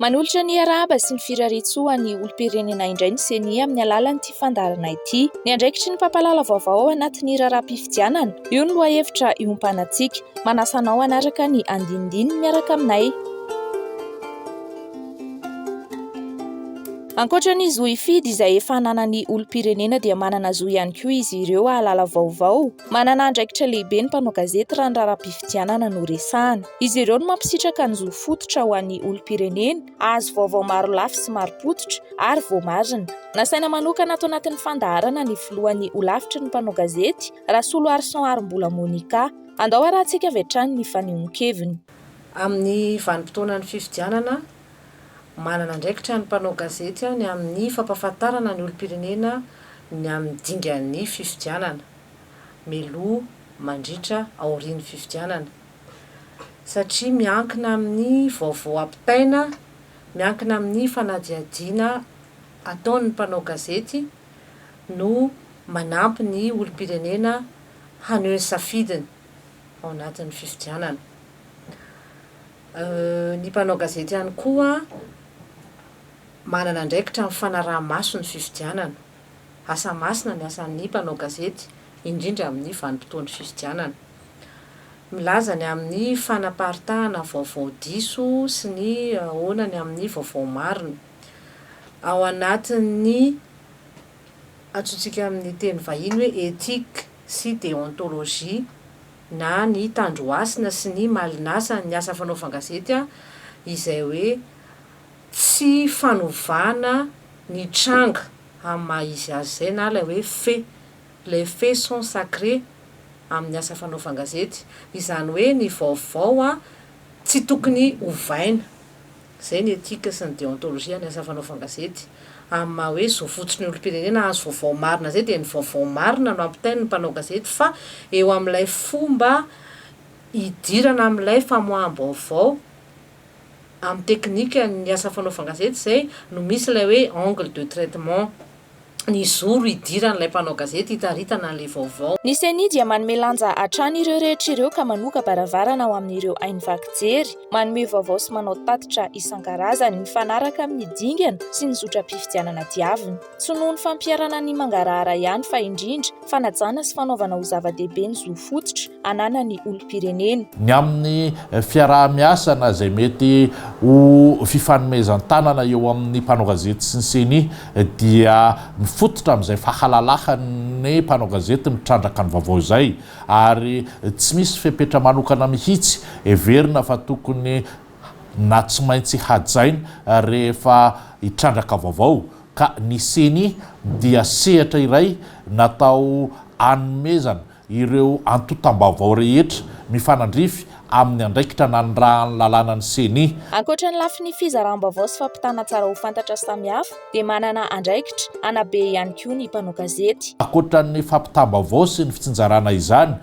Manolotra ny arahaba sy ny firarian-tsoa ny olom-pirenena indray ny CENI amin'ny alalan'ity fandaharana ity. Ny andraikitry ny mpampalala vaovao ao anatin'ny raharaham-pifidianana, io no lohahevitra iompanan-tsika. Manasa anao hanaraka ny andinindininy miaraka aminay. Ankoatra ny zo ifidy izay efa ananan'ny olom-pirenena dia manana zo ihany koa izy ireo ahalala vaovao. Manana andraikitra lehibe ny mpanao gazety raha ny raharaham-pifidianana no resahana. Izy ireo no mampisitraka ny zo fototra ho an'ny olom-pirenena, azo vaovao maro lafy sy maro pototra ary voamarina. Nasaina manokana ato anatin'ny fandaharana ny filohan'ny holavitry ny mpanao gazety Rasolo Arson Arombola Monika. Andao arahantsika avy hatrany ny fanehoan-keviny. Amin'ny vanim-potoanan'ny fifidianana, manana andraikitra ny mpanao gazety ny amin'ny fampahafantarana ny olom-pirenena ny amin'ny dingan'ny fifidianana, meloa mandritra aorian'ny fifidianana. Satria miankina amin'ny vaovao ampitaina, miankina amin'ny fanadihadiana ataon'ny mpanao gazety no manampy ny olom-pirenena haneho ny safidiny ao anatin'ny fifidianana. Ny mpanao gazety ihany koa manana andraikitra amin'ny fanaraha-maso ny fifidianana. Asa masina ny asan'ny mpanao gazety, indrindra amin'ny vanim-potoan'ny fifidianana. Milaza ny amin'ny fanaparitahana vaovao diso sy ny ahoanany amin'ny vaovao marina. Ao anatin'ny atsotsika amin'ny teny vahiny hoe éthique sy déontologie na ny tandroasina sy ny malinasa ny asa fanaovan-gazety izay hoe tsy fanovana ny tranga amin'ny maha-izy azy izay na ilay hoe fait. Les faits sont sacrés amin'ny asa fanaovan-gazety. Izany hoe ny vaovao tsy tokony ovaina. Izay ny éthique sy ny déontologie ny asa fanaovan-gazety. Amin'ny maha hoe zo fototsy ny olom-pirenena azo vaovao marina izay dia ny vaovao marina no ampitainy ny mpanao gazety, fa eo amin'ilay fomba hidirana amin'ilay famoaham-baovao amin'ny teknika ny asa fanaovan-gazety izay no misy ilay hoe angle de traitement, ny zoro hidiran'ilay mpanao gazety hitaritana an'ilay vaovao. Ny CENI dia manome lanja hatrany ireo rehetra ireo ka manoka baravarana ao amin'ireo haino vaky-jery, manome vaovao sy manao tatitra isan-karazany mifanaraka amin'ny dingana sy ny zotra-pifidianana diavina. Tsy noho ny fampiarana ny mangarahara ihany fa indrindra fanajana sy fanaovana ho zava-dehibe ny zo fototra ananan'ny olom-pirenena. Ny amin'ny fiaraha-miasana izay mety ho fifanomezan-tanana eo amin'ny mpanao gazety sy ny CENI dia mifototra amin'izay fahalalahany mpanao gazety mitrandraka ny vaovao izay, ary tsy misy fepetra manokana mihitsy everina fa tokony na tsy maintsy hajaina rehefa hitrandraka vaovao. Ka ny CENI dia sehatra iray natao hanomezana ireo antotam-baovao rehetra mifanandrify amin'ny andraikitra nanondrahan'ny lalàna ny CENI. Ankoatra ny lafiny fizaram-baovao sy fampitana tsara ho fantatra samihafa dia manana andraikitra anabe ihany koa ny mpanao gazety. Ankoatra ny fampitam-baovao sy ny fitsinjarana izany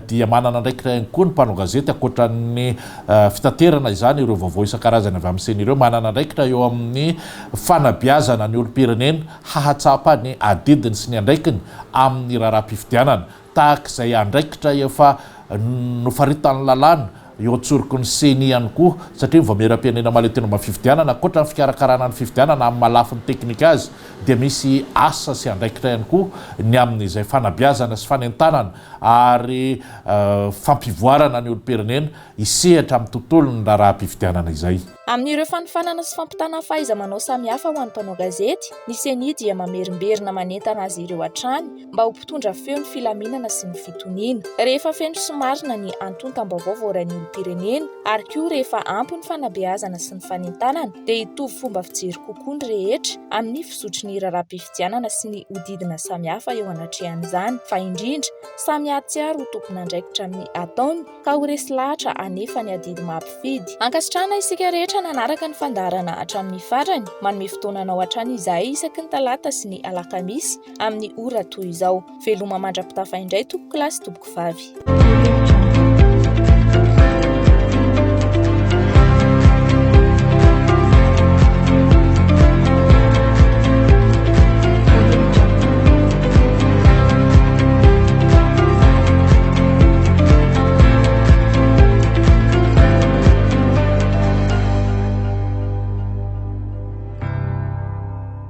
dia manana andraikitra ihany koa ny mpanao gazety. Ankoatra ny fitaterana izany ireo vaovao isan-karazany avy amin'ny CENI ireo, manana andraikitra eo amin'ny fanabeazana ny olom-pirenena hahatsapa ny adidiny sy ny andraikiny amin'ny raharaham-pifidianana. Tahaka izay andraikitra efa nofaritany lalàna eo antsoriko ny CENI ihany koa, satria mivameram-pirenena mahaleo-tena fifidianana. Ankoatra ny fikarakarana ny fifidianana amin'ny malafin'ny teknika azy dia misy asa sy andraikitra ihany koa ny amin'izay fanabeazana sy fanentanana ary fampivoarana ny olom-pirenena hisehatra amin'ny tontolon'ny raharaham-pifidianana izay. Amin'ireo fanofanana sy fampitana fahaiza-manao samihafa ho an'ny mpanao gazety, ny CENI dia mamerimberina manentana azy ireo hatrany mba ho mpitondra feo ny filaminana sy ny fitoniana. Rehefa feno sy marina ny antontam-baovao voaran'ny olom-pirenena ary koa rehefa ampy ny fanabeazana sy ny fanentanana dia hitovy fomba fijery kokoa ny rehetra amin'ny fizotry ny raharaham-pifidianana sy ny hodidina samihafa eo anatrehan'izany, fa indrindra samy ahatsiaro ho tompon'andraikitra amin'ny ataony ka ho resy lahatra anefa ny adidy mampifidy. Ankasitrahana isika rehetra nanaraka ny fandaharana hatramin'ny farany, manome fotoananao hatrany izahay isaky ny talata sy ny alakamisy amin'ny ora toy izao. Veloma mandrapitafa indray tompoko lahy sy tompoko vavy.